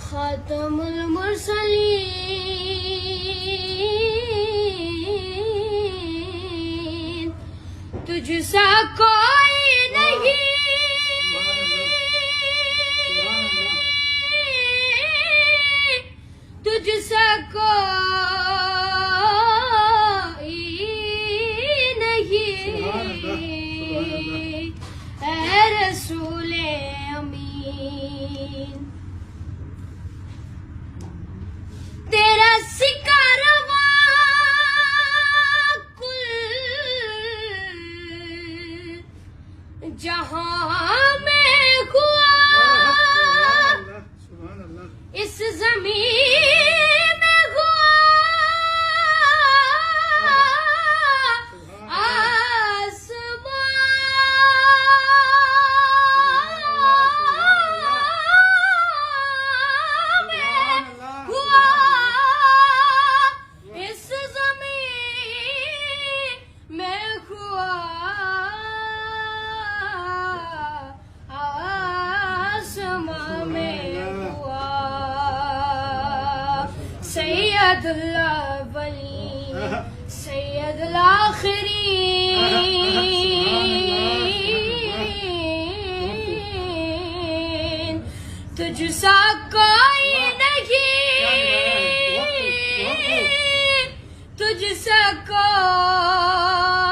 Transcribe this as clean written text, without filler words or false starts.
خاتم المرسلین تجھ سا کوئی نہیں تجھ سا کوئی نہیں اے رسول امین تیرا سکارواں کل جہاں میں ہوا اس زمین میں ہوا آسمان میں ہوا اس زمین میں ہوا آسمان میں ہوا سید الاولین سید الاخرین تجھ سا کوئی نہیں تجھ سا کوئی